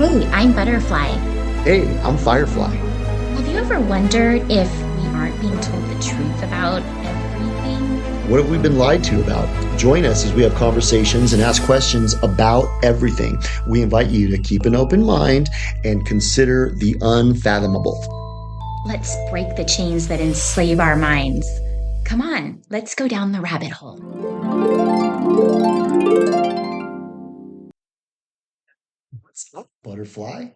Hey, I'm Butterfly. Hey, I'm Firefly. Have you ever wondered if we aren't being told the truth about everything? What have we been lied to about? Join us as we have conversations and ask questions about everything. We invite you to keep an open mind and consider the unfathomable. Let's break the chains that enslave our minds. Come on, let's go down the rabbit hole. What's up, Butterfly?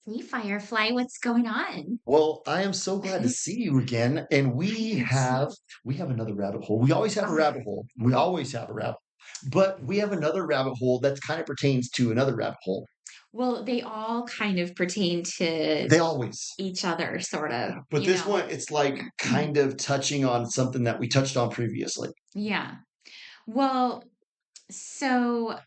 Hey, Firefly, what's going on? Well, I am so glad to see you again. And we I am have too. we have another rabbit hole. We always have a Oh, rabbit hole. We always have a rabbit hole. But we have another rabbit hole that kind of pertains to another rabbit hole. well, they all kind of pertain to They always. each other, sort of, But this one, it's like kind of touching on something that we touched on previously. Yeah. Well, so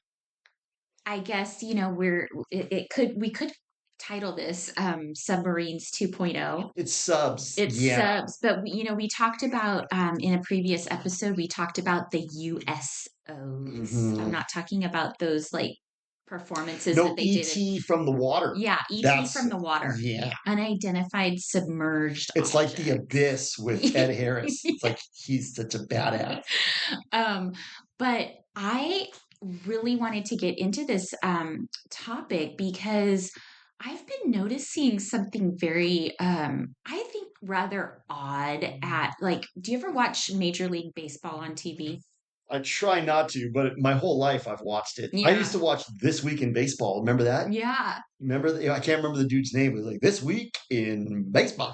I guess, we could title this Submarines 2.0. It's subs. It's Yeah. subs, but we talked about in a previous episode, we talked about the USOs. I'm Hmm. not talking about those like performances that No, they did. ET from the water. Yeah, ET That's, from the water. yeah. Yeah, unidentified submerged It's like the objects. abyss with Ed Harris. It's like he's such a badass. um, but I really wanted to get into this topic because I've been noticing something very, I think, rather odd at like, do you ever watch Major League Baseball on TV? I try not to, but my whole life I've watched it. I used Yeah. to watch This Week in Baseball. Remember that? Yeah. Remember? I can't remember the dude's name. It was like This Week in Baseball.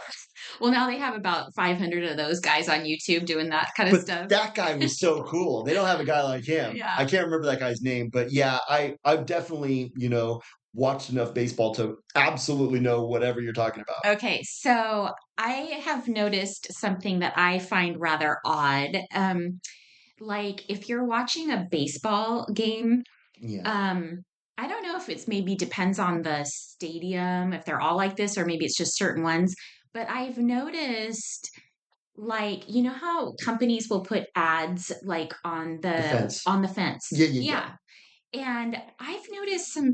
Well, now they have about 500 of those guys on YouTube doing that kind of But stuff. that guy was so cool. They don't have a guy like him. Yeah. I can't remember that guy's name, but yeah, I've definitely, watched enough baseball to absolutely know whatever you're talking about. Okay, so I have noticed something that I find rather odd. Like if you're watching a baseball game, Yeah. um, I don't know if it's maybe depends on the stadium, if they're all like this, or maybe it's just certain ones. But I've noticed, like, you know how companies will put ads like on The the fence. on the fence? Yeah, yeah, yeah. Yeah. And I've noticed some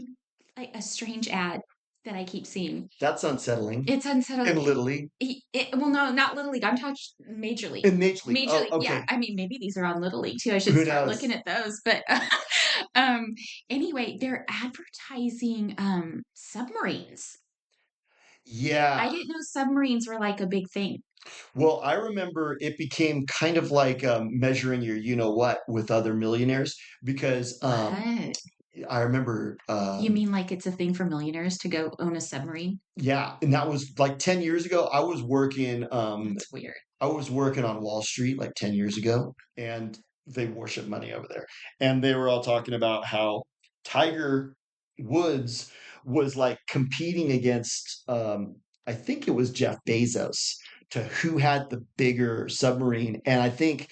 like a strange ad that I keep seeing. That's unsettling. It's unsettling. And Little League. Well, no, not Little League. I'm talking Major League. And Major League. Major Oh, League. Yeah. okay. I mean, maybe these are on Little League too. I should Who start knows? looking at those. But um, anyway, they're advertising submarines. I Yeah. didn't know submarines were like a big thing. Well, I remember it became kind of like measuring your you know what with other millionaires because What? I remember You mean like it's a thing for millionaires to go own a submarine? yeah, and that was like 10 years ago. That's weird. I was working on Wall Street like 10 years ago, and they worship money over there. And they were all talking about how Tiger Woods was like competing against, I think it was Jeff Bezos to who had the bigger submarine. And I think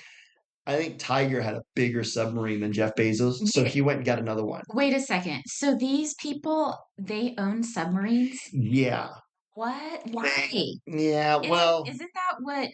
Tiger had a bigger submarine than Jeff Bezos, so Wait, he went and got another one. wait a second. So these people, they own submarines? Yeah. What? Why? Yeah, Isn't well, isn't that what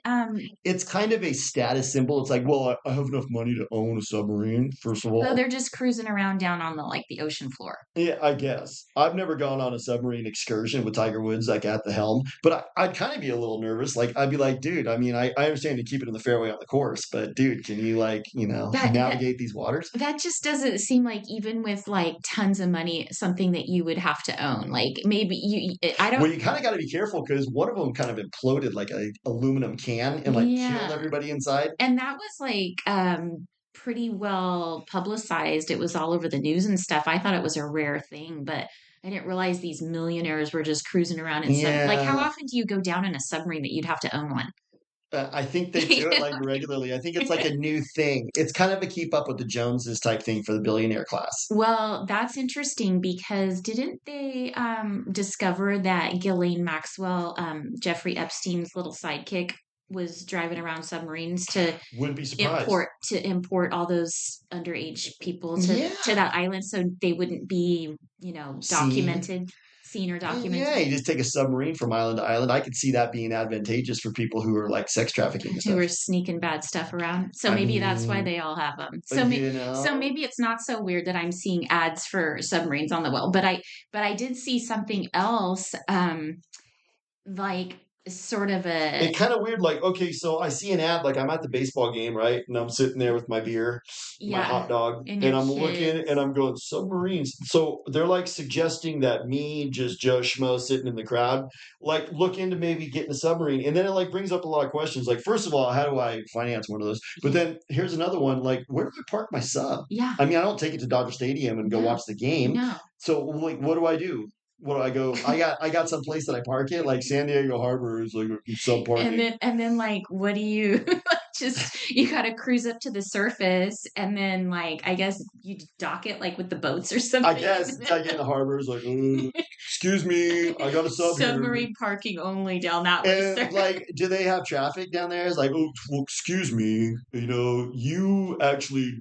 it's kind of a status symbol. It's like, well, I have enough money to own a submarine, first of so all. they're just cruising around down on the ocean floor. Yeah, I guess. I've never gone on a submarine excursion with Tiger Woods like at the helm, but I'd kind of be a little nervous. Like I'd be like, dude, I mean, I understand you keep it in the fairway on the course, but dude, can you like, That that navigate these waters? that just doesn't seem like even with like tons of money something that you would have to own. Like maybe I don't Well, you kind of got to be careful because one of them kind of imploded like a aluminum can and like killed yeah. everybody inside. And that was like pretty well publicized. It was all over the news and stuff. I thought it was a rare thing, but I didn't realize these millionaires were just cruising around in some like how Yeah. often do you go down in a submarine that you'd have to own one? I think they do it like regularly. I think it's like a new thing. It's kind of a keep up with the Joneses type thing for the billionaire class. Well, that's interesting because didn't they discover that Ghislaine Maxwell, Jeffrey Epstein's little sidekick, was driving around submarines to Wouldn't be import surprised. all those underage people to Yeah. that island so they wouldn't be, Seen. documented, seen or Yeah, documented you just take a submarine from island to island. I could see that being advantageous for people who are like sex trafficking and who stuff. were sneaking bad stuff around. So I maybe that's why mean, they all have them. you So know, maybe it's not so weird that I'm seeing ads for submarines on the well. But I did see something else, like sort of a it kind of weird. Like, okay, so I see an ad, like I'm at the baseball game, right? And I'm sitting there with my beer, my yeah, hot dog, and and your I'm looking and kids. I'm going, submarines. So they're like suggesting that me, just Joe Schmo sitting in the crowd, like look into maybe getting a submarine. And then it like brings up a lot of questions. Like, first of all, how do I finance one of those? But Yeah, then here's another one, like, where do I park my sub? yeah, I mean, I don't take it to Dodger Stadium and go no, watch the game. no. So like, what do I do? What do I go? I got some place that I park it. Like San Diego Harbor is like sub And parking. then like what do you just you gotta cruise up to the surface and then like I guess you dock it like with the boats or I something. guess I get in the harbor. It's like, excuse me, I got a sub here. Submarine parking only down that way, sir. And like, do they have traffic down there? It's like, oh, well, excuse me, you actually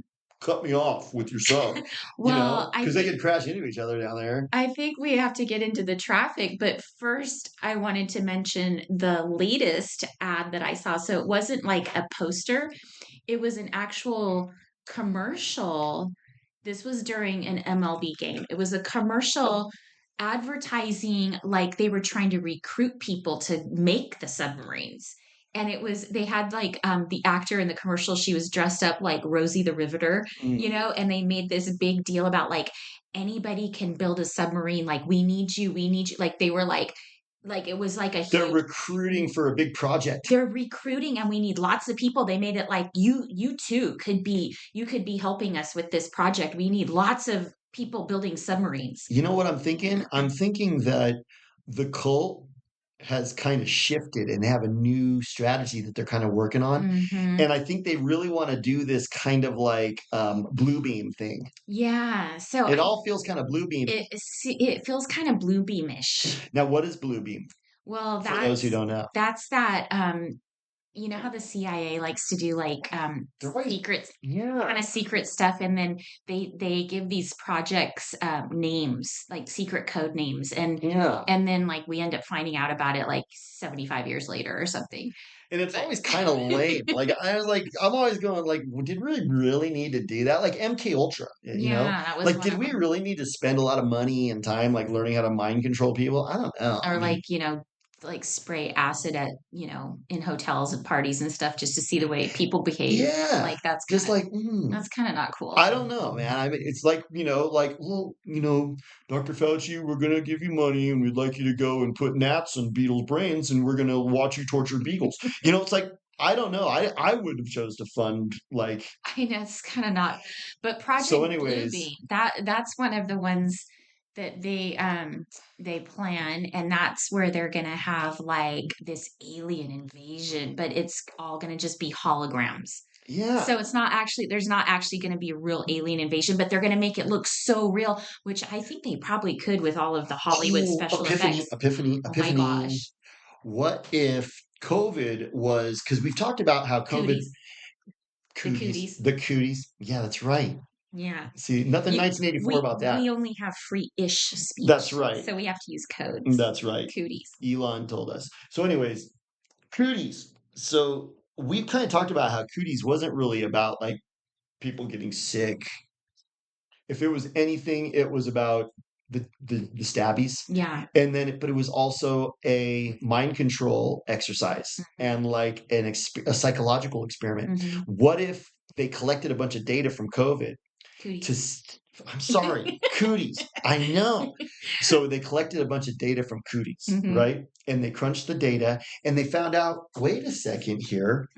cut me off with your sub, Well, I because they think could crash into each other down there. I think we have to get into the traffic, but first I wanted to mention the latest ad that I saw. So it wasn't like a poster, it was an actual commercial. This was during an MLB game. It was a commercial advertising like they were trying to recruit people to make the submarines. And it was they had like the actor in the commercial, she was dressed up like Rosie the Riveter, Mm. and they made this big deal about like anybody can build a submarine, like we need you. Like they were like it was like a They're huge recruiting for a big project. they're recruiting and we need lots of people. They made it like you too could be helping us with this project. We need lots of people building submarines. You know what I'm thinking? I'm thinking that the cult has kind of shifted and they have a new strategy that they're kind of working on. Hmm. And I think they really want to do this kind of like blue beam thing. Yeah. So It all feels kind of blue beam. it feels kind of blue beamish. Now, what is blue beam Well, for those who don't know? that's that you know how the CIA likes to do like They're right. secret kind Yeah. of secret stuff, and then they give these projects names, like secret code names, Yeah. and then like we end up finding out about it like 75 years later or something. And it's But always kind of lame. Like I was like, I'm always going like, did we really need to do that? Like MK Ultra, yeah, that was like one did of we them. really need to spend a lot of money and time like learning how to mind control people? I don't know. I Or mean, like, like spray acid at, in hotels and parties and stuff just to see the way people behave. yeah, Like just like, that's kind of not cool. I don't know, man. I mean, it's like, like, well, Dr. Fauci, we're gonna give you money and we'd like you to go and put gnats in beetles' brains and we're gonna watch you torture beagles. It's like, I don't know. I would have chose to fund like I know it's kind of not, but so. Project Anyways, Bluebeam, that's one of the ones that they plan, and that's where they're gonna have like this alien invasion, but it's all gonna just be holograms. yeah. So it's not actually there's not actually gonna be a real alien invasion, but they're gonna make it look so real, which I think they probably could with all of the Hollywood Oh, special epiphany, effects. epiphany, Oh my epiphany. gosh, What if COVID was, because we've talked about how COVID cooties, the cooties, cooties. the cooties. Yeah, that's right. Yeah. See, nothing You 1984 about that. we only have free-ish That's speech, right. so we have to use codes. That's right. Cooties. Elon told us. So, anyways, cooties. So we kind of talked about how cooties wasn't really about like people getting sick. If it was anything, it was about the stabbies. Yeah. And then, but it was also a mind control exercise and like a psychological experiment. Mhm. What if they collected a bunch of data from COVID to, Cooties. I'm sorry, cooties. I know. So they collected a bunch of data from cooties, Mhm. right? And they crunched the data and they found out, wait a second here,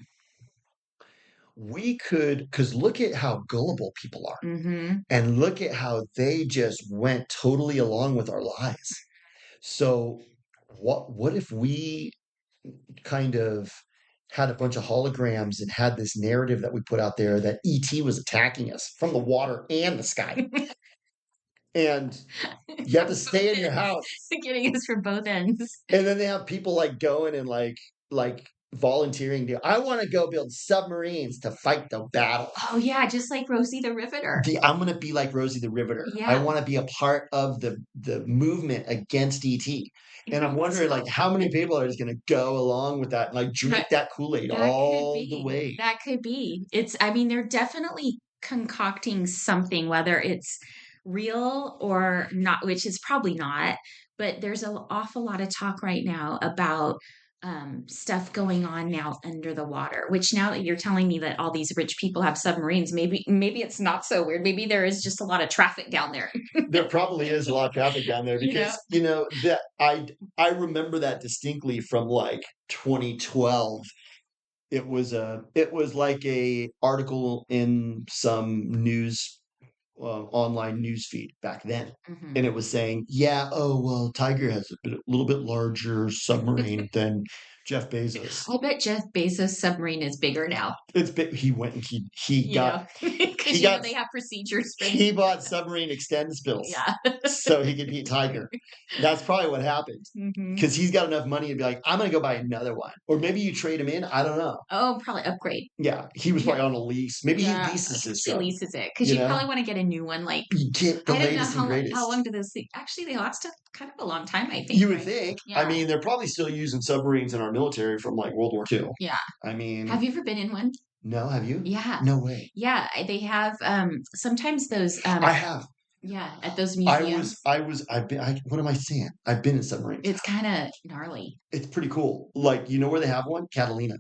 we could, because look at how gullible people are. Mhm. And look at how they just went totally along with our lies. So what if we kind of had a bunch of holograms and had this narrative that we put out there that ET was attacking us from the water and the sky. And you have to From both stay in your ends. house. Getting us from both ends. And then they have people like going and like volunteering to, I want to go build submarines to fight the battles. Oh yeah, just like Rosie the Riveter. I'm gonna be like Rosie the Riveter. I Yeah, want to be a part of the movement against ET. And I'm that's wondering, like, cool. how many people are just gonna go along with that and like drink That that Kool-Aid that could all the be. way? That could be. I mean, they're definitely concocting something, whether it's real or not, which is probably not, but there's an awful lot of talk right now about stuff going on now under the water, which now that you're telling me that all these rich people have submarines, maybe it's not so weird. Maybe there is just a lot of traffic down there. There probably is a lot of traffic down there You know? because that I remember that distinctly from like 2012. It was like a article in some news online news feed back then. Hmm. And it was saying, yeah, oh, well, Tiger has a little bit larger submarine than Jeff Bezos. I bet Jeff Bezos' submarine is bigger now, It's big. He went and you know, he because got they have procedures for he things like bought that. submarine extends bills Yeah. so he could beat Tiger. That's probably what happened Hmm. because he's got enough money to be like, I'm going to go buy another one. Or maybe you trade him in. I don't know. Oh, probably upgrade. Yeah, he was Yeah. probably on a lease. Maybe he Yeah. leases He his probably sub, leases it because you you know? probably want to get a new one. Like, You get the I don't know latest and how greatest. long do those things actually they last a kind of a long time, I think, You would right? think. I Yeah. mean, they're probably still using submarines in our military from like World War II. Yeah. I Have mean, you ever been in one? no, have you? Yeah. No way. Yeah. They have sometimes those I have. yeah, at those museums. What am I saying? I've been in submarines. It's kind of gnarly. It's pretty cool. Like, you know where they have one? Catalina.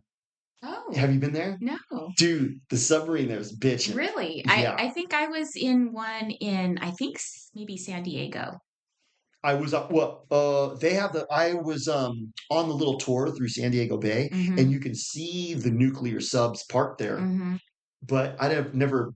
Oh, Have you been there? no. Dude, the submarine there is bitching. Really? Yeah. I think I was in one in I think maybe San Diego. I was they have I was on the little tour through San Diego Bay and Mm-hmm. you can see the nuclear subs parked there, Mm-hmm. but I'd have never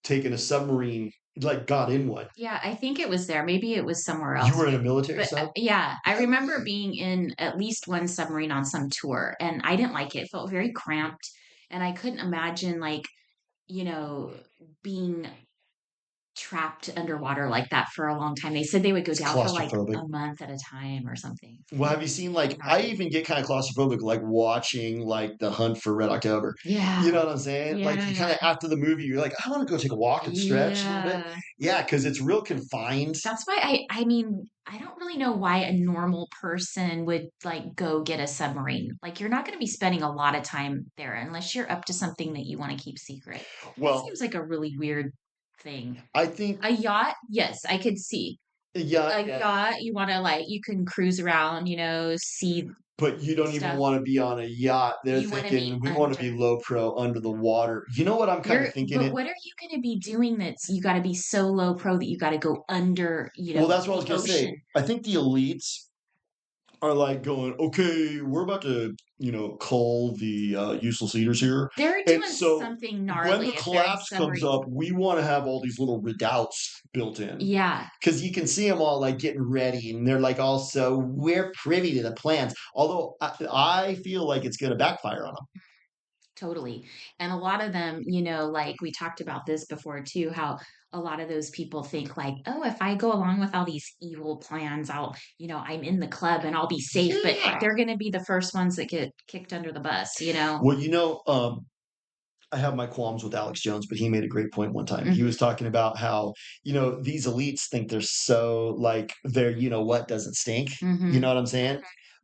taken a submarine, like got in one. Yeah, I think it was there. Maybe it was somewhere You else. were in a military But sub? yeah, I remember being in at least one submarine on some tour, and I didn't like it. It felt very cramped, and I couldn't imagine like, you know, being trapped underwater like that for a long time. They said they would go It's down for like claustrophobic. a month at a time or something. Well, have you seen Really like I gnarly. even get kind of claustrophobic like watching like the Hunt for Red October. You Yeah. know what I'm saying? Like you kind Yeah. of after the movie, you're like, I want to go take a walk and stretch a little bit. Yeah. Yeah, because it's real confined. That's why I mean, I don't really know why a normal person would like go get a submarine. Like you're not going to be spending a lot of time there unless you're up to something that you want to keep secret. That Well, seems like a really weird thing. I think A yacht, yes, I could see. yeah, A yeah, yacht, you want to like you can cruise around, see but you don't even stuff. want to be on a yacht. They're You want to be thinking we want to under. be low pro under the water. You know what I'm kind of thinking But it. what are you going to be doing that's you got to be so low pro that you got to go under, Well, that's what I was the gonna say. ocean? I think the elites are like going, okay, we're about to, cull the useless eaters here. They're And doing so something when the gnarly if they're in collapse comes submarine. up, we want to have all these little redoubts built in. Yeah, Because you can see them all like getting ready, and they're like, also, we're privy to the plans. Although I feel like it's going to backfire on them. totally. And a lot of them, like we talked about this before too, how a lot of those people think like, oh, if I go along with all these evil plans, I'm in the club and I'll be safe. But Yeah. they're going to be the first ones that get kicked under the bus. Well, I have my qualms with Alex Jones, but he made a great point one time. He Hmm. was talking about how, these elites think they're so like their what doesn't stink. You Hmm. know what I'm saying?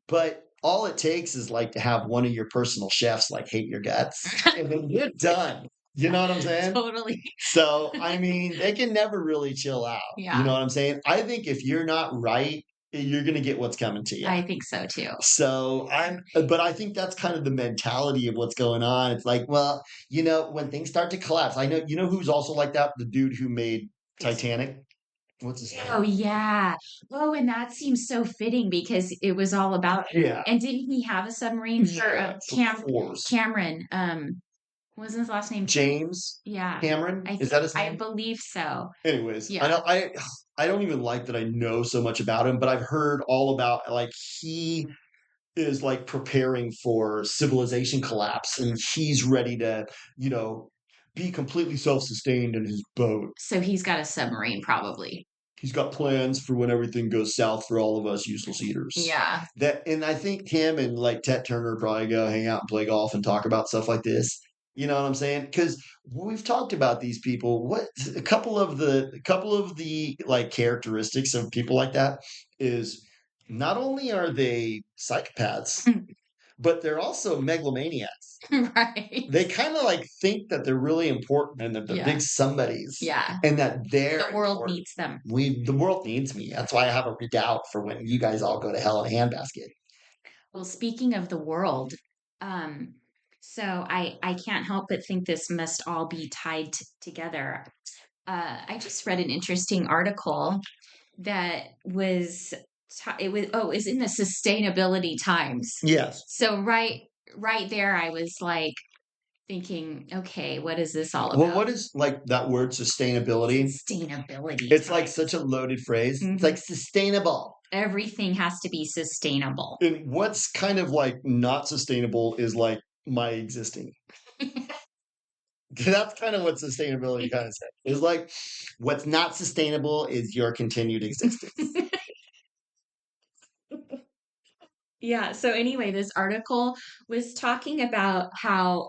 But all it takes is like to have one of your personal chefs like hate your guts, and then you're done. You know what I'm saying? Totally. So, I mean, they can never really chill out. You know Yeah, what I'm saying? I think if you're not right, you're going to get what's coming to you. I think so too. But I think that's kind of the mentality of what's going on. It's like, well, when things start to collapse, I know, who's also like that? The dude who made It's Titanic. What's his Oh name? yeah. Oh, and that seems so fitting because it was all about. Yeah. And didn't he have a submarine for Yes, of course. Cameron? What was his last name? James Yeah, Cameron, is that his I name? believe so. Anyways, I Yeah. know I don't even like that I know so much about him, but I've heard all about like he is like preparing for civilization collapse and he's ready to, you know, be completely self-sustained in his boat. So he's got a submarine, probably. He's got plans for when everything goes south for all of us useless eaters. Yeah. That, and I think him and like Tet Turner probably go hang out and play golf and talk about stuff like this. You know what I'm saying? Because we've talked about these people. What a couple of the like characteristics of people like that is not only are they psychopaths, but they're also megalomaniacs. Right. They kind of like think that they're really important and that they're Yeah. big somebodies Yeah. and that they're The world important. needs them. The world needs me. That's why I have a redoubt for when you guys all go to hell in a handbasket. Well, speaking of the world, um, so I can't help but think this must all be tied together. I just read an interesting article that was it was in the Sustainability Times. Yes. So right there, I was like thinking, okay, what is this all Well, about? what is like that word sustainability? Sustainability It's like Times. such a loaded phrase. It's Hmm. like sustainable. Everything has to be sustainable. And what's kind of like not sustainable is like my existing. That's kind of what sustainability kind of says. It's like what's not sustainable is your continued existence. Yeah. So anyway, this article was talking about how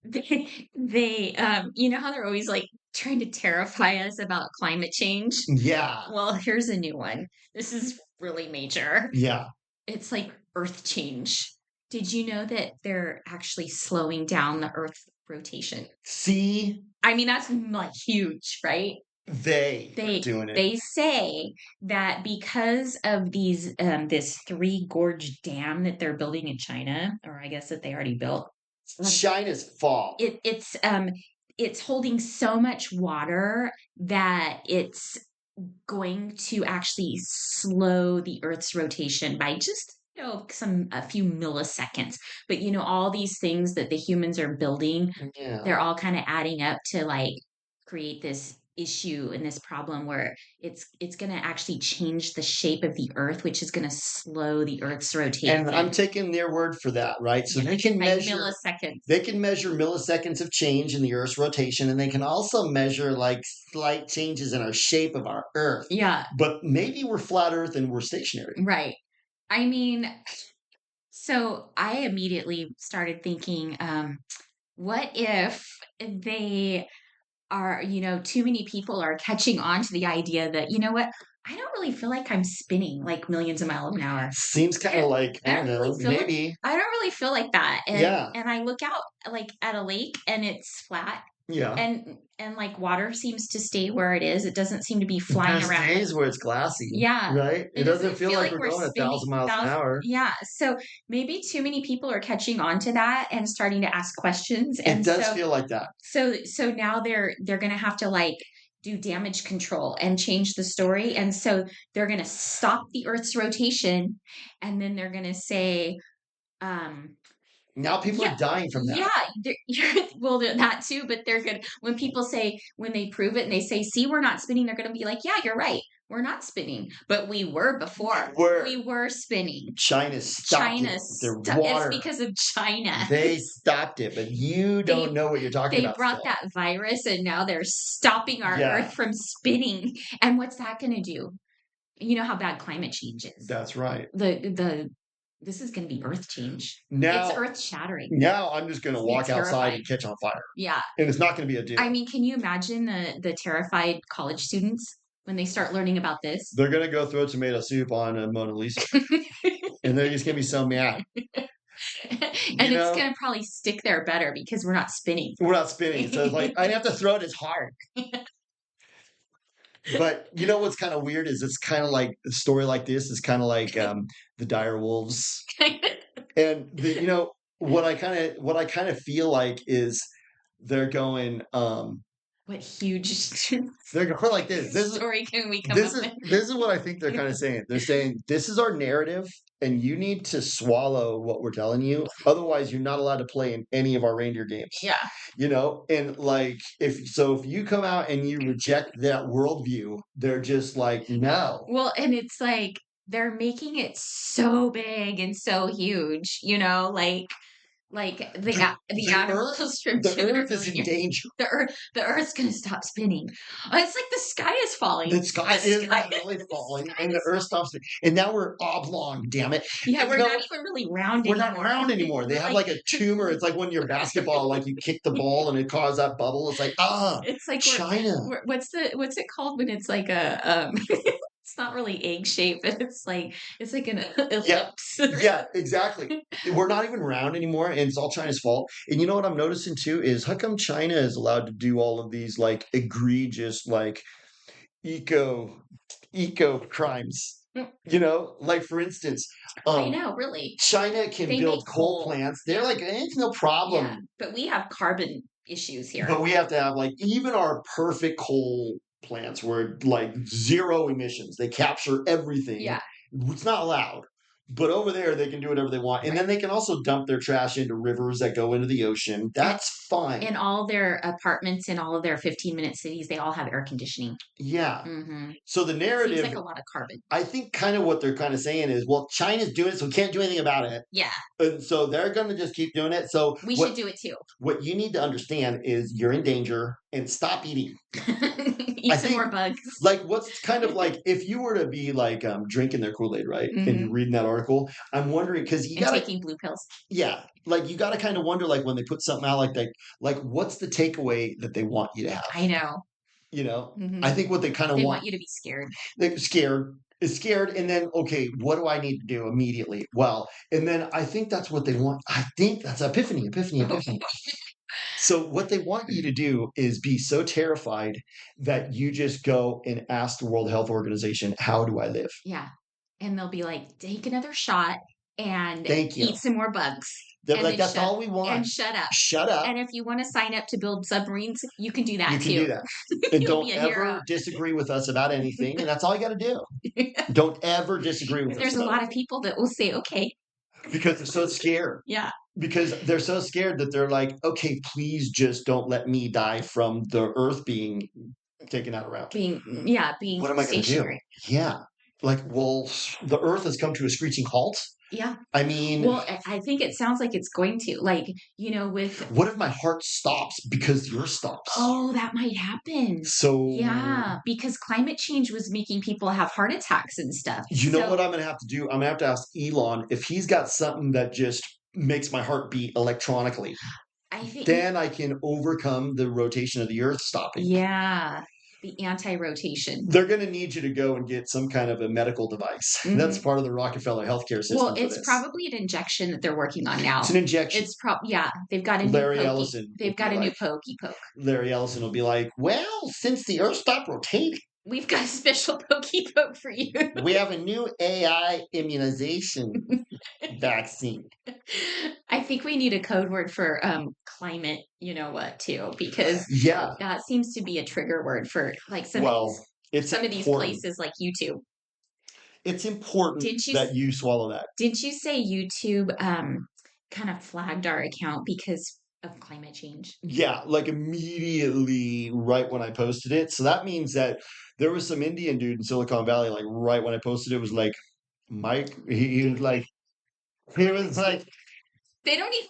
you know how they're always like trying to terrify us about climate change? Yeah. Well, here's a new one. This is really major. Yeah. It's like earth change. Did you know that they're actually slowing down the earth rotation? See, I mean, that's like huge, right? they are They doing it. they say that because of these this three gorge dam that they're building in China, or I guess that they already built, China's fault. it's holding so much water that it's going to actually slow the Earth's rotation by just a few milliseconds. But all these things that the humans are building, Yeah. they're all kind of adding up to like create this issue and this problem where it's going to actually change the shape of the earth, which is going to slow the earth's And I'm rotation. taking their word for that, right? So Yeah, by milliseconds. they can measure milliseconds of change in the Earth's rotation, and they can also measure like slight changes in our shape of our Earth. Yeah, But maybe we're flat Earth and we're stationary. right. I mean, so I immediately started thinking, what if they are, too many people are catching on to the idea that, you know what, I don't really feel like I'm spinning like millions of miles an hour. Seems kind of like, I I don't don't really know, feel like maybe. I don't really feel like that. And Yeah. and I look out like at a lake and it's flat Yeah. and like water seems to stay where it is. It doesn't seem to be flying There's around. days where it's glassy, Yeah. right? It It doesn't doesn't feel feel like like we're we're going a spinning thousand miles an hour. yeah. So maybe too many people are catching on to that and starting to ask questions. It And does so feel like that. so now they're gonna have to like do damage control and change the story. And so they're gonna stop the Earth's rotation and then they're gonna say, um, Now people yeah, are dying from yeah, that. well, that too, but they're good. When they prove it and they say, see, we're not spinning, they're going to be like, yeah, you're right. We're not spinning, but we were before. Where We were spinning. China stopped it China, with their it's water. because of China. They stopped it, but you don't They know what you're talking they about brought still. that virus and now they're stopping our Yeah, Earth from spinning. And what's that going to do? You know how bad climate change is. that's right. The This is going to be Earth change. It's Now, earth shattering. now I'm just going to It's gonna be walk outside and terrifying. catch on fire, Yeah. and it's not going to be a I deal. mean, can you imagine the terrified college students when they start learning about this? They're going to go throw tomato soup on a Mona Lisa, and they're just going to be so mad. You And it's know, gonna probably stick there better because we're not spinning. we're not spinning, so it's like I have to throw it as hard. But you know what's kind of weird is it's kind of like a story like this is kind of like the dire wolves, and what I kind of feel like is they're going What huge they're going like this is story can we come this up is with? this is what I think they're kind of saying. They're saying this is our narrative, and you need to swallow what we're telling you. Otherwise, you're not allowed to play in any of our reindeer games. Yeah. And like if you come out and you reject that worldview, they're just like no. Well, and it's like they're making it so big and so huge, like Like the The Earth, animals from the 200 Earth is million in years. danger. The Earth's gonna stop spinning. It's like the sky is falling. The sky The is sky, really the falling, sky and the is Earth stops. And now we're oblong. Damn it! Yeah, And, we're not even really round we're not anymore. round anymore. They We're have like like a tumor. It's like when you're basketball, like you kick the ball and it causes that bubble. It's like it's like China. what's it called when it's like a it's not really egg shape, but it's like an Yeah, ellipse. yeah, exactly. We're not even round anymore, and it's all China's fault. And you know what I'm noticing too is how come China is allowed to do all of these like egregious like eco eco crimes? Like for instance, I um, know, really. China can They make build coal coal. plants. They're Yeah, like, it's no yeah. problem. But we have carbon issues But here. we have to have like even our perfect coal plants were like zero emissions. They capture everything. Yeah, It's not allowed. But over there, they can do whatever they want. And then right. they can also dump their trash into rivers that go into the ocean. And That's fine. in all their apartments in all of their 15-minute cities, they all have air conditioning. Yeah. Hmm. So the Seems narrative, like a lot of carbon. I think kind of what they're kind of saying is, well, China's doing it, so we can't do anything about it. Yeah, And so they're going to just keep doing it. So we should do it too. what you need to understand is you're in danger and stop eating. Eat I some more think bugs. like what's kind of like if you were to be like drinking their Kool-Aid, right? And you're Hmm. reading that article, I'm wondering because you And gotta taking blue pills. yeah, like you gotta kind of wonder like when they put something out like that, like what's the takeaway that they want you to have? I know. You know? I Hmm. think what they kind of They want want you to be scared. they're scared is scared and then okay, what do I need to do immediately? Well, and then I think that's what they want. I think that's epiphany. So what they want you to do is be so terrified that you just go and ask the World Health Organization, "How do I live?" Yeah. And they'll be like, take another shot and Thank you. eat some more bugs. They're And like, then "That's all we want. shut up. Shut up. And if you want to sign up to build submarines, you can do You that can do too. that. And You'll be don't a hero. ever disagree with us about anything, and that's all you gotta do. Don't ever disagree with And us there's a about lot of anything people that will say, okay, because they're so scared. yeah, Because they're so scared that they're like, "Okay, please just don't let me die from the Earth being taken out around." being What am I gonna do? stationary. Yeah. Like, well, the Earth has come to a screeching halt. Yeah. I mean, Well, I think it sounds like it's going to. Like, with what if my heart stops because yours stops? oh, that might happen. So, Yeah, because climate change was making people have heart attacks and stuff. you know what So I'm gonna have to do? I'm gonna have to ask Elon if he's got something that just makes my heart beat electronically. I think, Then I can overcome the rotation of the Earth stopping. yeah, the anti-rotation. They're gonna need you to go and get some kind of a medical device. That's Hmm. part of the Rockefeller healthcare Well, system for it's this. probably an injection that they're working on It's now. an injection. It's yeah, they've got a new Larry pokey. Ellison will They've be got a new like, pokey poke. Larry Ellison will be like, well, since the Earth stopped rotating, We've got a special pokey poke for you. we have a new AI immunization vaccine. I think we need a code word for climate, you know what, too, because Yeah. that seems to be a trigger word for like Well, it's some of these important. places like YouTube. It's important Didn't you that you swallow that. didn't you say YouTube kind of flagged our account because of climate change? Yeah, like immediately right when I posted it. So that means that there was some Indian dude in Silicon Valley, like right when I posted it, was like, Mike, he was like, They don't even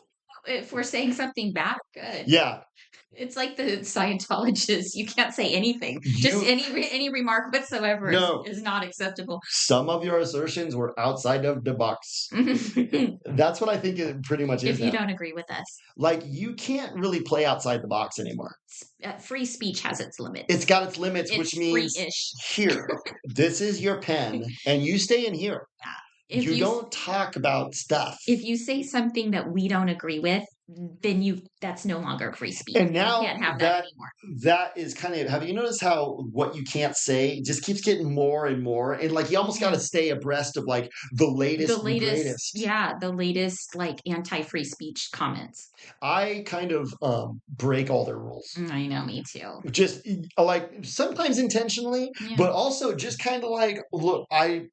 if we're saying something bad or good. yeah, It's like the Scientologists. You can't say anything. Just you, any remark whatsoever no, is not acceptable. some of your assertions were outside of the box. If That's what I think it pretty much is you now. don't agree with us, Like you can't really play outside the box anymore. free speech has its limits. It's got its limits, It's which means free-ish. here, this is your pen, and you stay in here. Yeah. If You you don't talk about stuff. if you say something that we don't agree with, then that's no longer free speech. And You now can't have that that anymore. that is kind of have you noticed how what you can't say just keeps getting more and more? And like you almost gotta Yes. stay abreast of like the The latest and latest, greatest. yeah, the latest like anti-free speech comments. I kind of break all their rules. I know, me too. Just like sometimes intentionally, Yeah. but also just kind of like, look, I'm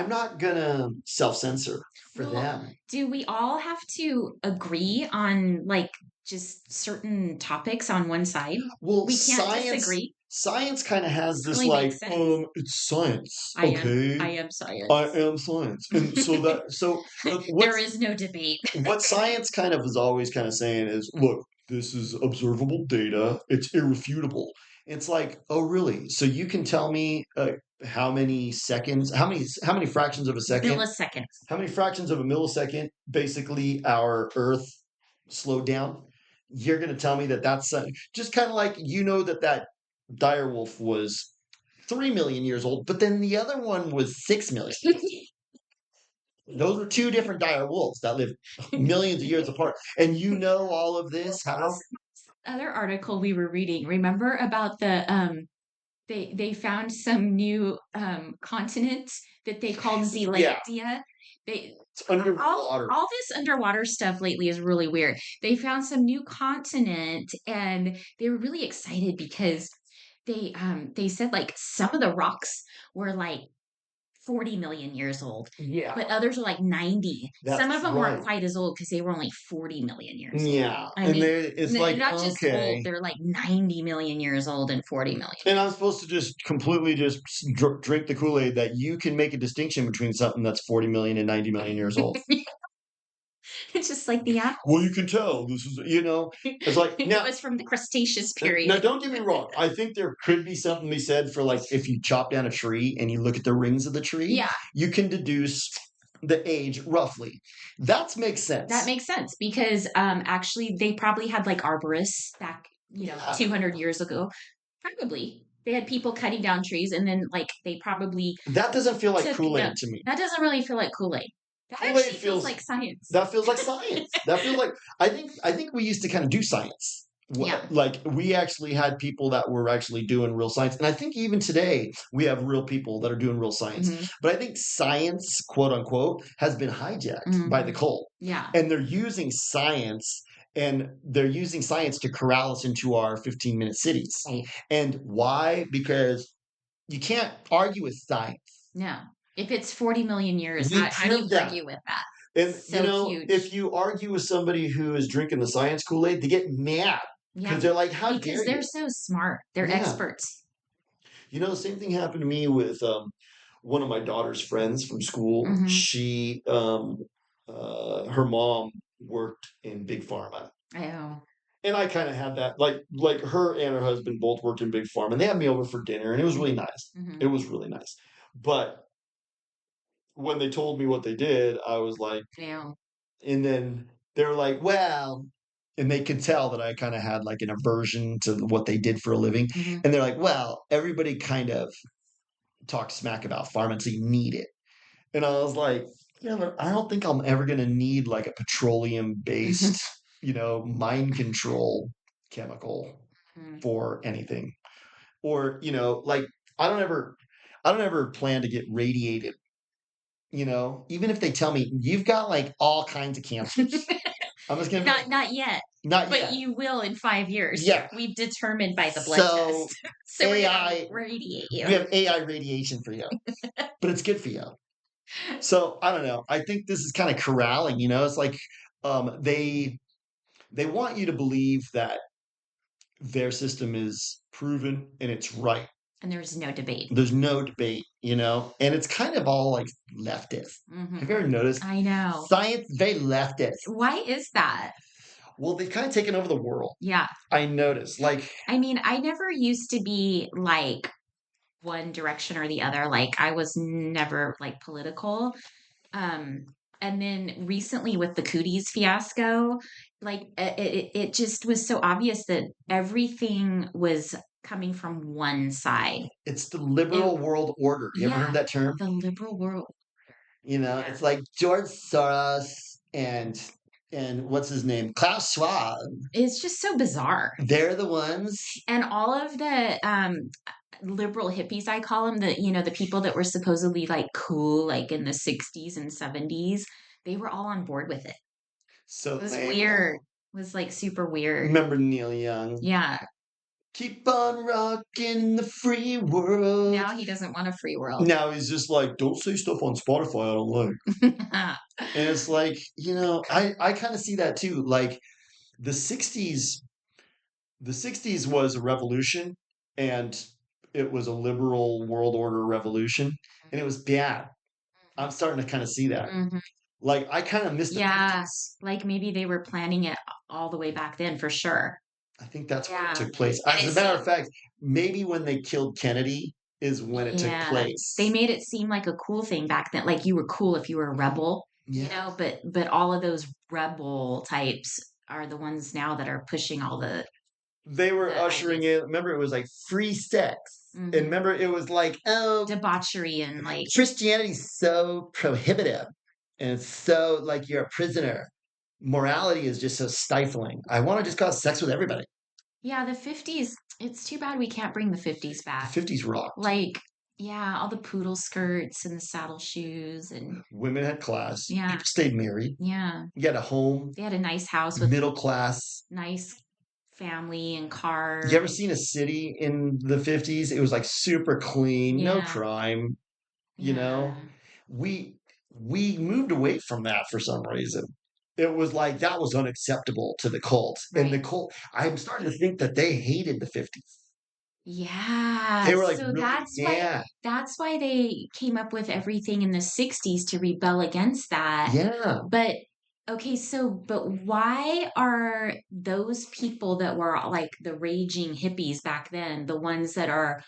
not gonna self-censor for Well, them. do we all have to agree on like just certain topics on one side. Well, We can't science disagree. science kind of has Doesn't this really make like, sense. it's science, I am okay? I am I science. am science. And so that so There what's is no debate. what science kind of is always kind of saying is, look, this is observable data. It's irrefutable. It's like, oh, really? So you can tell me how many seconds, how many fractions of a second, Milliseconds. how many fractions of a millisecond, basically our Earth slowed down? You're going to tell me that that's just kind of like that direwolf was 3 million years old, but then the other one was 6 million. Those are two different dire wolves that live millions of years apart. And you know all of this, What was how? the other article we were reading? Remember about they found some new continent that they called Yeah, Zealandia. They it's all underwater. all this underwater stuff lately is really weird. They found some new continent and they were really excited because they said like some of the rocks were like 40 million years old, Yeah, but others are like 90. Some of that's them weren't right. quite as old because they were only 40 million years old. Yeah. I And mean, it's like, not just old, okay. they're like 90 million years old and 40 million And I'm years supposed to just completely just drink the Kool Aid that you can make a distinction between something that's 40 million and 90 million years old. old. It's just like the Well, you animals. can tell this is, it's like, It was from the Cretaceous now, period. don't get me wrong. I think there could be something to be said for like if you chop down a tree and you look at the rings of the tree, Yeah, you can deduce the age roughly. That makes that sense. makes sense because actually they probably had like arborists back, Yeah, 200 years ago. Probably. They had people cutting down trees and then like they probably that doesn't feel like took Kool the Aid to me. that doesn't really feel like Kool-Aid. That Kool Aid actually feels feels like science. that feels like science. That feels like I think we used to kind of do science. Yeah. Like we actually had people that were actually doing real science, and I think even today we have real people that are doing real science. Hmm. But I think science, quote unquote, has been hijacked by the Hmm. cult, Yeah. and they're using science to corral us into our 15-minute cities. Right. And why? Because you can't argue with science. No. If it's 40 million years, We how do you proved that. argue with that? And So if huge. you argue with somebody who is drinking the science Kool-Aid, they get mad Yeah. because they're like, "How Because dare they're you?" so smart. They're Yeah. experts. The same thing happened to me with one of my daughter's friends from school. Hmm. Her mom worked in big pharma, Oh. and I kind of had that. Like her and her husband both worked in big pharma, and they had me over for dinner, and it was really nice. Hmm. It was really nice. But when they told me what they did, I was like, Yeah. and then they're like, well, and they could tell that I kind of had like an aversion to what they did for a living. Hmm. And they're like, well, everybody kind of talks smack about pharma, so you need it. And I was like, yeah, but I don't think I'm ever going to need like a petroleum based, mind control chemical for anything. Or, like I don't ever, I don't ever plan to get radiated, even if they tell me you've got like all kinds of cancers. I'm just gonna be like, Not yet, not but yet. you will in 5 years. Yeah. We've determined by the blood So test. So we're gonna AI, radiate we you. have AI radiation for you, but it's good for you. So I don't know. I think this is kind of corralling. It's like they want you to believe that their system is proven and it's right. And there's no debate. There's no debate, and it's kind of all like leftist. Have you Hmm. ever noticed I know. science very leftist? Why is that? Well, they've kind of taken over the world. Yeah. I noticed. Like, I mean, I never used to be like one direction or the other. Like I was never like political. Um, and then recently with the cooties fiasco, like it just was so obvious that everything was coming from one side. it's the It, liberal world order. You ever heard yeah, that term? the liberal world. Yeah. It's like George Soros and what's his name? Klaus Schwab. It's just so bizarre. They're the ones. And all of the liberal hippies, I call them, the people that were supposedly like cool, like in the 60s and 70s, they were all on board with it. So It was they weird. It was like super weird. remember Neil Young. Yeah. Keep on rocking the free world. Now he doesn't want a free world. Now he's just like, don't say stuff on Spotify I don't like. And it's like, I kind of see that too. Like the 60s the 60s was a revolution, and it was a liberal world order revolution, and it was bad. I'm starting to kind of see that. Hmm. Like I kind of miss the Yeah, 50s. like maybe they were planning it all the way back then for sure. I think that's when it Yeah. took place. And As it a matter seemed, of fact, maybe when they killed Kennedy is when it took yeah, they place. made it seem like a cool thing back then. Like you were cool if you were a rebel, Yeah. but all of those rebel types are the ones now that are pushing all They were the ushering ideas. in, remember, it was like free sex. And Hmm. remember, it was like, oh, Debauchery and like, Christianity's so prohibitive and so like you're a prisoner. Morality is just so stifling. I want to just cause sex with everybody. yeah, the 50s, it's too bad we can't bring the 50s The back. 50s rocked. Like, yeah, all the poodle skirts and the saddle shoes and Women had class. yeah, People stayed married. yeah. You had a home, They had a nice house with middle class. nice family and You car ever and seen a city in the 50s? It was like super clean, no yeah, crime, you know? yeah, We we moved away from that for some reason. It was like that was unacceptable to the cult. And the right. cult, I'm starting to think that they hated the 50s. Yeah. They were like So really, yeah, that's why they came up with everything in the 60s to rebel against that. yeah. But okay, so but why are those people that were like the raging hippies back then, the ones that are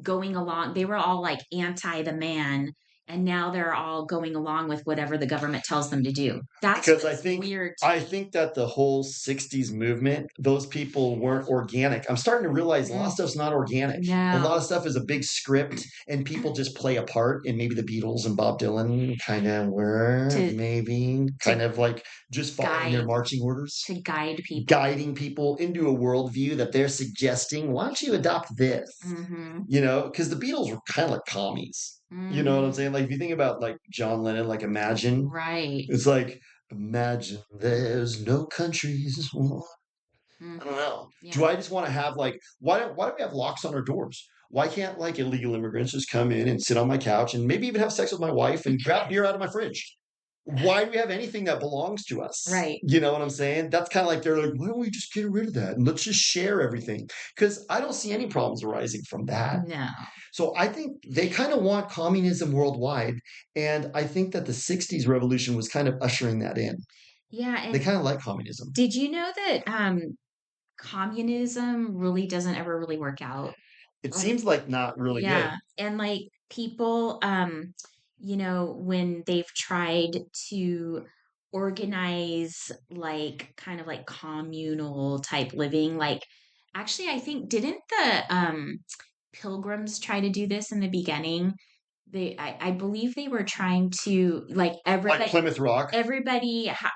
going along, they were all like anti the man, and now they're all going along with whatever the government tells them to do. That's Because what's weird to I me. think that the whole 60s movement, those people weren't organic. I'm starting to realize a lot of Mm, stuff's not organic. A lot no, of stuff is a big script and people just play a part. And maybe the Beatles and Bob Dylan kind of were to maybe kind to of like just following their guide marching orders, to guide people. guiding people into a worldview that they're suggesting, why don't you adopt this? Hmm. Because the Beatles were kind of like commies. You know what I'm Hmm. saying? Like if you think about like John Lennon, like Imagine, Right. it's like imagine there's no countries. Hmm. I don't know. Do Yeah. I just want to have like why do we have locks on our doors? Why can't like illegal immigrants just come in and sit on my couch and maybe even have sex with my wife and grab beer out of my fridge? Why do we have anything that belongs to us? Right. You know what I'm saying? That's kind of like they're like, why don't we just get rid of that and let's just share everything? Because I don't see any problems arising from that. No. So I think they kind of want communism worldwide. And I think that the 60s revolution was kind of ushering that in. Yeah. They And kind of like communism. did you know that communism really doesn't ever really work out? It Like, seems like not really good. yeah. And like people, when they've tried to organize like kind of like communal type living, like actually, I think didn't the pilgrims try to do this in the beginning? I believe they were trying to like Like everybody Plymouth Rock.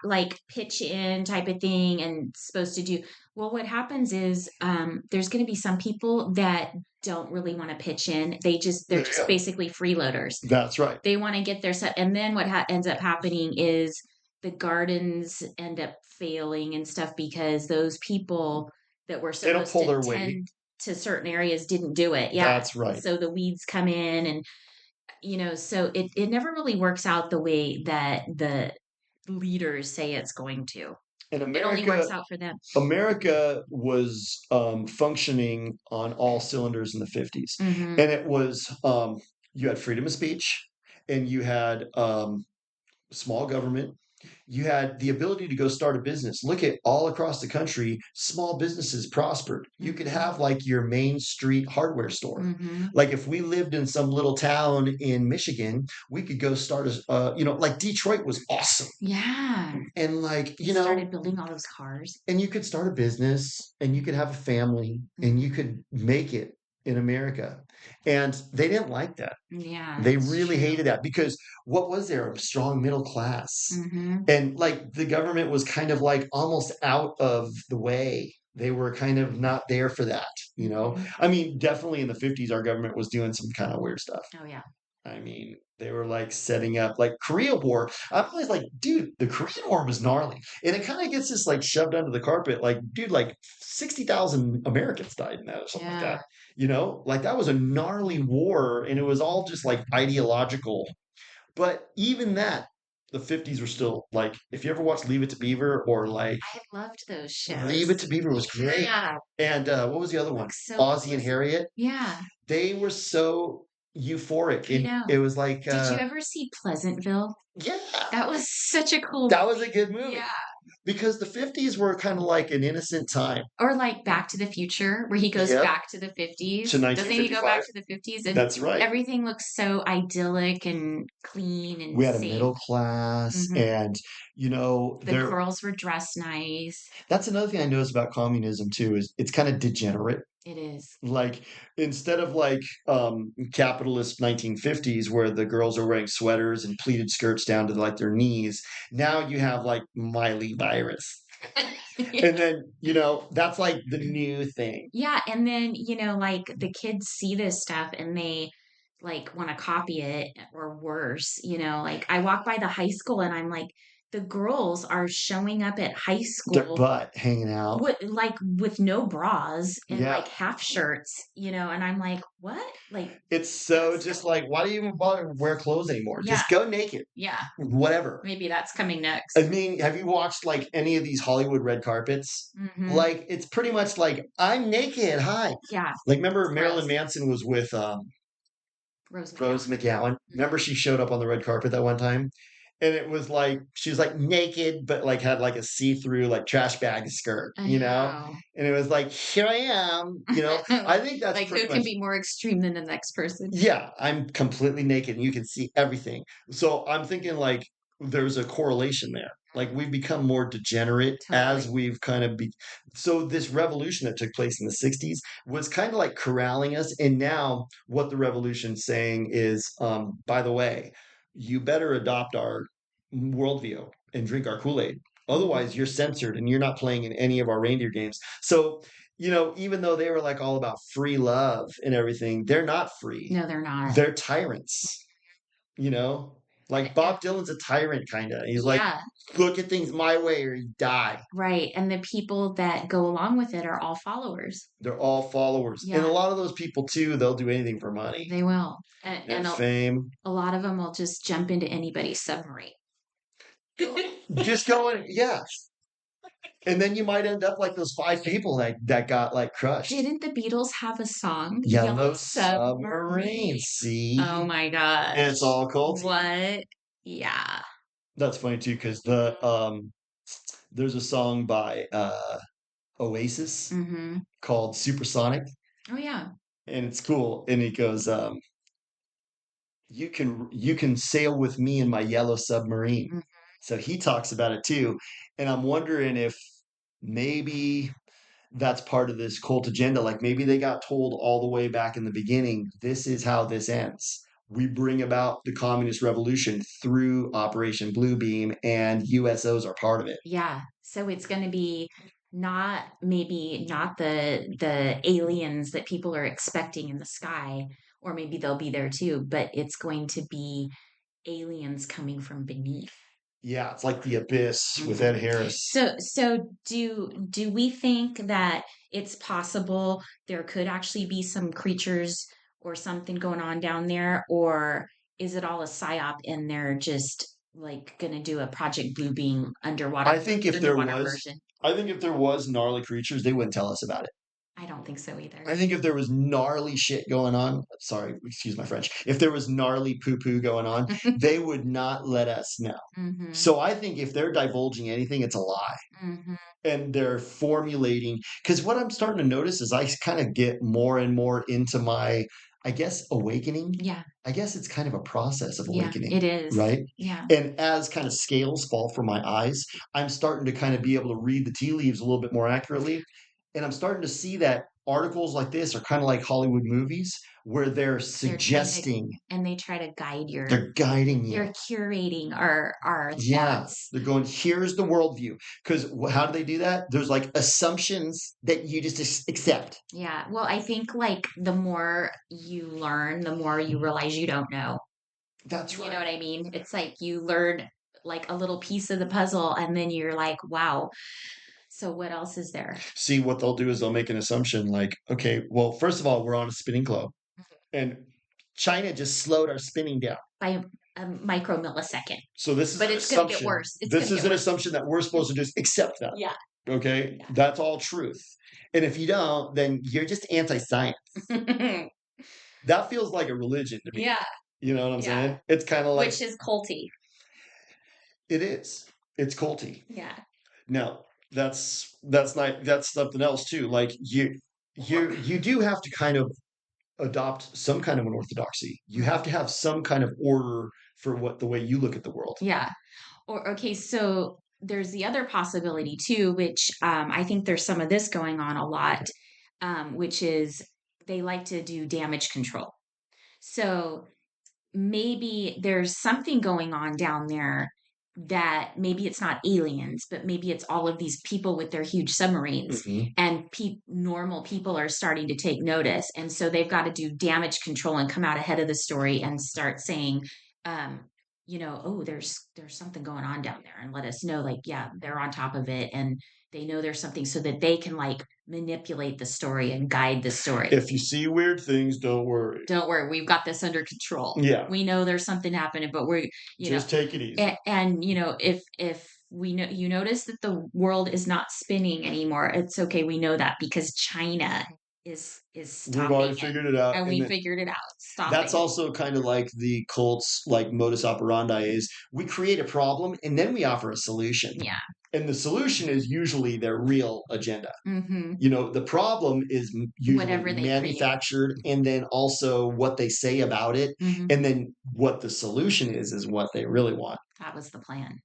like pitch in type of thing and supposed to do well. What happens is there's going to be some people that don't really want to pitch in. They're There you just go. basically freeloaders. That's right. They want to get their set, and then what ends up happening is the gardens end up failing and stuff because those people that were They don't supposed pull to their weight. tend to certain areas didn't do it. Yeah. That's right. So the weeds come in and so it never really works out the way that the leaders say it's going to. And It only works out for them. America was functioning on all cylinders in the 50s. Hmm. And it was, you had freedom of speech and you had small government. You had the ability to go start a business. Look at all across the country, small businesses prospered. You could Hmm. have like your main street hardware store. Hmm. Like if we lived in some little town in Michigan, we could go start a, like Detroit was awesome. Yeah. And like, They started building all those cars. and you could start a business and you could have a family and you Hmm. could make it in America. And they didn't like that. Yeah, They it's really true. hated that because what was there? A strong middle class. Hmm. And like the government was kind of like almost out of the way. They were kind of not there for that. Hmm. I mean, definitely in the 50s, our government was doing some kind of weird stuff. Oh yeah. I mean, they were like setting up like Korea War. I'm always like, dude, the Korean War was gnarly. And it kind of gets just like shoved under the carpet. Like, dude, like 60,000 Americans died in that or something like that. Yeah. Like that was a gnarly war and it was all just like ideological. But even that, the 50s were still like, if you ever watched Leave It to Beaver or like I loved those Leave It shows. to Beaver was great. Yeah, And what was the other one? like so Ozzie and cozy. Harriet. Yeah, They were so euphoric, I and know. it was like, Did you ever see Pleasantville? yeah, That was such a cool that was a movie. good movie Yeah. because the 50s were kind of like an innocent time. Or like Back to the Future, where he goes Yep, back to the to 50s. Doesn't he go 1955. back to the 50s? And That's right. everything looks so idyllic and clean and We had a safe. middle class, Hmm. and The there. girls were dressed nice. That's another thing I noticed about communism too is it's kind of degenerate. It is. Like instead of like capitalist 1950s where the girls are wearing sweaters and pleated skirts down to like their knees, now you have like Miley virus. And then, that's like the new thing. Yeah, and then, like the kids see this stuff and they like want to copy it or worse, like I walk by the high school and I'm like, the girls are showing up at high Their school butt hanging out. with no bras and Yeah. like half shirts, and I'm like, what? Like It's so that's just like, why do you even bother to wear clothes anymore? yeah, Just go naked. yeah. Whatever. Maybe that's coming I next. mean, have you watched like any of these Hollywood red carpets? Hmm. Like, it's pretty much like, I'm naked. Hi. Yeah, Like, remember it's Marilyn gross. Manson was with Rose Rose McGowan. McGowan. Remember she showed up on the red carpet that one time? And it was like she was like naked, but like had like a see-through like trash bag skirt, I know. And it. Was like, here I am. I think that's Like pretty who can much be more extreme than the next person? yeah, I'm completely naked and you can see everything. So I'm thinking like there's a correlation there. Like we've become more degenerate as Totally. we've kind of be so this revolution that took place in the 60s was kind of like corralling us. And now what the revolution's saying is, by the way, you better adopt our worldview and drink our Kool-Aid. Hmm. Otherwise, you're censored and you're not playing in any of our reindeer games. So even though they were like all about free love and everything, they're not free. No, they're not. They're tyrants, you know? And, Like Bob Dylan's a tyrant kind of. He's like, yeah, look at things my way or you die. right. And the people that go along with it are all followers. They're all followers. And a Yeah, lot of those people too, they'll do anything for money they will. And, and and fame. a lot of them will just jump into anybody's submarine. Just going, yeah. And then you might end up like those five people that got like crushed. Didn't the Beatles have a song? Yellow Yellow Submarine. submarine, see? Oh my And it's gosh. all culty. What? Yeah. That's funny too, because there's a song by Oasis Mm-hmm. called Supersonic, Oh yeah. and it's cool. And it goes, you can sail with me in my yellow submarine. Mm. So he talks about it too. And I'm wondering if maybe that's part of this cult agenda. Like maybe they got told all the way back in the beginning, this is how this ends. We bring about the communist revolution through Operation Bluebeam, and USOs are part of it. Yeah. So it's going to be not maybe not the aliens that people are expecting in the sky, or maybe they'll be there too, but it's going to be aliens coming from beneath. Yeah, it's like the abyss with Mhm. Ed Harris. So do we think that it's possible there could actually be some creatures or something going on down there, or is it all a psyop and they're just like gonna do a Project Bluebeam I think if there underwater was, version? I think if there was gnarly creatures, they wouldn't tell us about it. I don't think so I either. think if there was gnarly shit going on, sorry, excuse my French, if there was gnarly poo poo going on, they would not let us know. Hmm. So I think if they're divulging anything, it's a lie. Hmm. And they're formulating, because what I'm starting to notice is I kind of get more and more into my, I guess, awakening. Yeah, I guess it's kind of a process of yeah, awakening, it is. right? Yeah, And as kind of scales fall from my eyes, I'm starting to kind of be able to read the tea leaves a little bit more accurately. And I'm starting to see that articles like this are kind of like Hollywood movies where they're they're trying to suggesting, and they try to guide they're guiding you. you're curating our Yeah, thoughts. they're going, here's the worldview. Because how do they do that? There's like assumptions that you just accept. Yeah. Well, I think like the more you learn, the more you realize you don't know. That's You know right. what I mean? It's like you learn like a little piece of the puzzle and then you're like, wow. So what else is there? See, what they'll do is they'll make an assumption like, okay, well, first of all, we're on a spinning globe, and China just slowed our spinning down. By a micromillisecond. So this is But an it's gonna get assumption. worse. It's This gonna is get an worse. assumption that we're supposed to just accept that. Yeah, Okay, yeah. that's all truth. And if you don't, then you're just anti-science. That feels like a religion to me. Yeah, You know what I'm yeah. saying? It's kind of like Which is culty. it is. It's culty. Yeah. No, that's not that's something else too. Like you do have to kind of adopt some kind of an orthodoxy. You have to have some kind of order for what the way you look at the world. Yeah. Or okay, so there's the other possibility too, which I think there's some of this going on a lot, which is they like to do damage control. So maybe there's something going on down there that maybe it's not aliens, but maybe it's all of these people with their huge submarines, Mhm. and normal people are starting to take notice, and so they've got to do damage control and come out ahead of the story and start saying, um, oh, there's something going on down there, and let us know, like, yeah, they're on top of it, and they know there's something, so that they can like manipulate the story and guide the story. If you see weird things, don't worry. Don't worry, we've got this under control. Yeah, We know there's something happening, but we're, you know, just take it easy. and if we know, you notice that the world is not spinning anymore, it's okay. We know that because China is We've stopping already it, figured it out, and and we then figured it out, that's stopping. also kind of like the cults like modus operandi is we create a problem and then we offer a solution. Yeah. And the solution is usually their real agenda. Mm-hmm. The problem is usually Whatever they create. manufactured and then also what they say about it. Mm-hmm. And then what the solution is what they really want. That was the plan.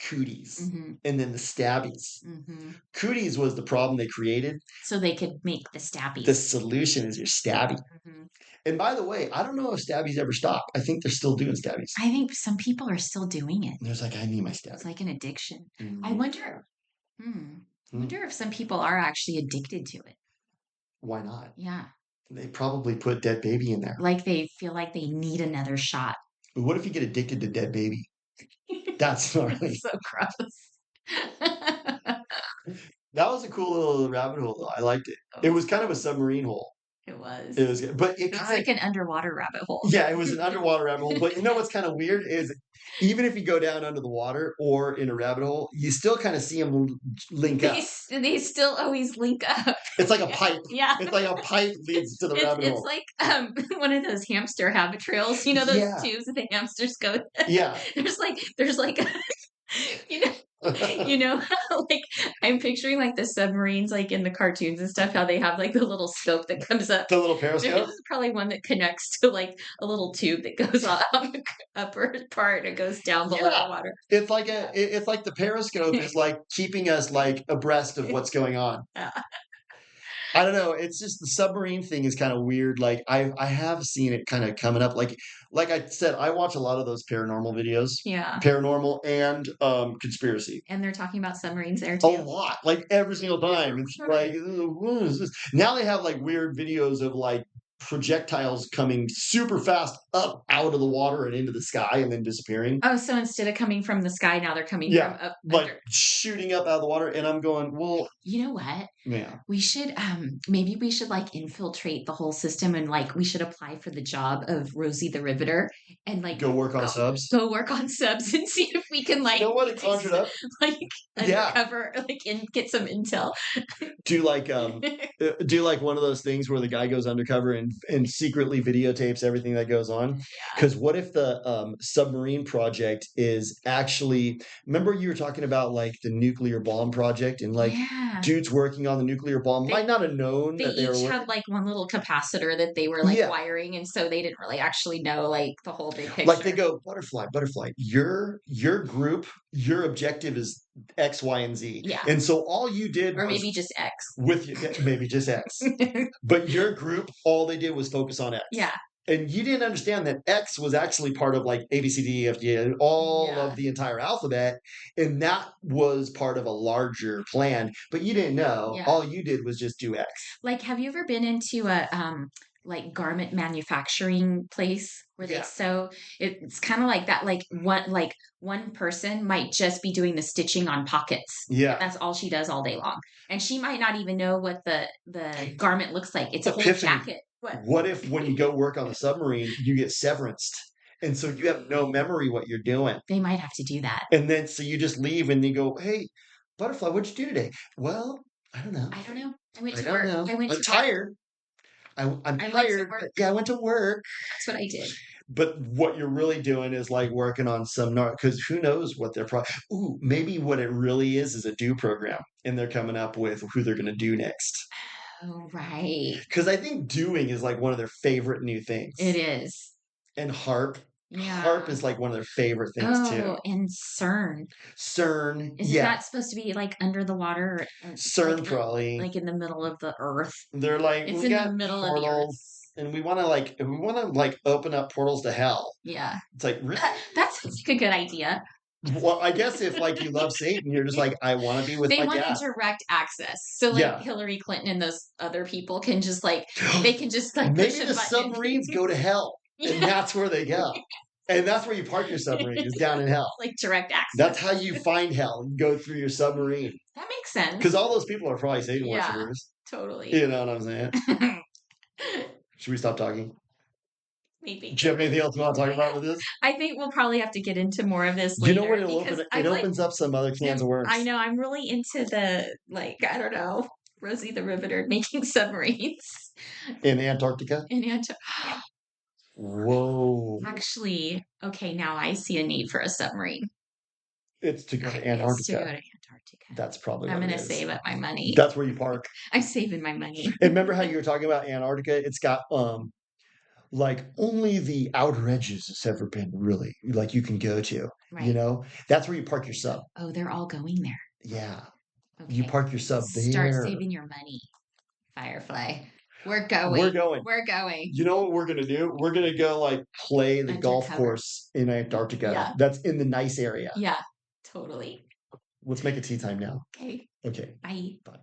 Cooties. Mm-hmm. And then the stabbies. Mm-hmm. Cooties was the problem they created. So they could make the The stabbies. solution is your stabby. Mm-hmm. And by the way, I don't know if stabbies ever stop. I think they're still doing stabbies. I think some people are still doing it. There's like, I need my It's stabby. like an addiction. I Mhm. wonder. I wonder if some people are actually addicted to it. Why not? Yeah. They probably put dead baby in there. Like they feel like they need another shot. But what if you get addicted to dead baby? That's gnarly. So gross. That was a cool little rabbit hole, though. I liked it. Oh, It was kind of a submarine hole. it was. It was, but it It's kind like of, an underwater rabbit hole. yeah, it was an underwater rabbit hole. But you know what's kind of weird is even if you go down under the water or in a rabbit hole, you still kind of see them link up. They still always link up. It's like a pipe. Yeah. It's like a pipe leads to the rabbit It's hole. like one of those hamster habit trails. You know those Yeah. tubes that the hamsters go. Yeah. There's like you know like I'm picturing like the submarines like in the cartoons and stuff, how they have like the little scope that comes up. The little periscope. There's probably one that connects to like a little tube that goes on the upper part and goes down below Yeah. the water. It's like it's like the periscope is like keeping us like abreast of what's going on. Yeah. I don't know. It's just the submarine thing is kind of weird. Like I have seen it kind of coming up. Like I said, I watch a lot of those paranormal videos, Yeah. paranormal and conspiracy. And they're talking about submarines there A too. lot, like every single time. It's like, what is this? Now they have like weird videos of like projectiles coming super fast up out of the water and into the sky and then disappearing. Oh, so instead of coming from the sky, now they're coming from Yeah, up like under. shooting up out of the water. And I'm going, well, You know what? yeah. We should maybe we should like infiltrate the whole system, and like we should apply for the job of Rosie the Riveter and like Go work on subs. go work on subs and see if we can like You know what? It conjured up. like Yeah. uncover like and get some intel. Do like one of those things where the guy goes undercover and secretly videotapes everything that goes on. Because what if the submarine project is actually, remember you were talking about like the nuclear bomb project and like Yeah. dudes working on the nuclear bomb might not have known They that they were each working. had like one little capacitor that they were like Yeah. wiring, and so they didn't really actually know like the whole big picture. Like they go, butterfly, butterfly. Your group, your objective is X, Y, and Z. Yeah. And so all you did or was maybe just X. with you, maybe just X. But your group, all they did was focus on X. Yeah. And you didn't understand that X was actually part of like A, B, C, D, E, F, G, and all Yeah. of the entire alphabet. And that was part of a larger plan. But you didn't know. Yeah. All you did was just do X. Like, have you ever been into a like garment manufacturing place where they Yeah. sew? It's kind of like that. Like one person might just be doing the stitching on pockets. Yeah. That's all she does all day long, and she might not even know what the garment looks like. It's a whole Epiphany. jacket. What? What if when you go work on the submarine, you get severanced And so you have no memory what you're doing. They might have to do that. And then so you just leave and you go, "Hey, butterfly, what'd you do today?" "Well, I don't know. I don't know. I went I to don't work. know. I went I'm to work. tired. I'm I went to tired, work. but yeah, I went to work." That's what I did. But what you're really doing is like working on some because who knows what they're ooh, maybe what it really is a do program, and they're coming up with who they're gonna do next. Oh, right. Because I think doing is like one of their favorite new It things. is. And harp Yeah. is like one of their favorite things too. Oh, and CERN. CERN, Isn't yeah. that supposed to be like under the water, CERN probably. like in the middle of the earth? They're like, It's we in the got middle of the portals earth. and we wanna open up portals to hell. Yeah. It's like, really? That sounds like a good idea. Well, I guess if like you love Satan, you're just like, I want to be with They my want dad. a direct access. So like Yeah. Hillary Clinton and those other people can just like they can just like push Maybe a the button submarines go to hell, and yeah. that's where they go. And that's where you park your submarine, is down in hell. Like direct That's access. how you find hell. You go through your submarine. That makes sense. Because all those people are probably Satan Yeah, worshipers. totally. You know what I'm saying? Should we stop talking? Maybe. Do you have anything else you want to talk about with this? I think we'll probably have to get into more of this You know what later it'll because open? It I'm like, opens up some other cans of I worms. know I'm really into the like, I don't know, Rosie the Riveter making submarines In Antarctica? in Whoa. Actually, okay, now I see a need for a submarine. It's to go to It's to go Antarctica. to Antarctica. That's probably I'm what it gonna is. save up my money. That's where you park. I'm saving my money. And remember how you were talking about Antarctica? It's got like only the outer edges has ever been really like you can go to, you Right. know? That's where you park your sub. Oh, they're all going there. Yeah. You Okay. park your sub Start there. saving your money, Firefly. We're We're going. going. We're going. You know what we're gonna do? We're gonna go like play the golf Undercover. course in Antarctica. Yeah. That's in the nice area. Yeah. Totally. Let's make it tea time now. Okay. Okay. Bye. Bye.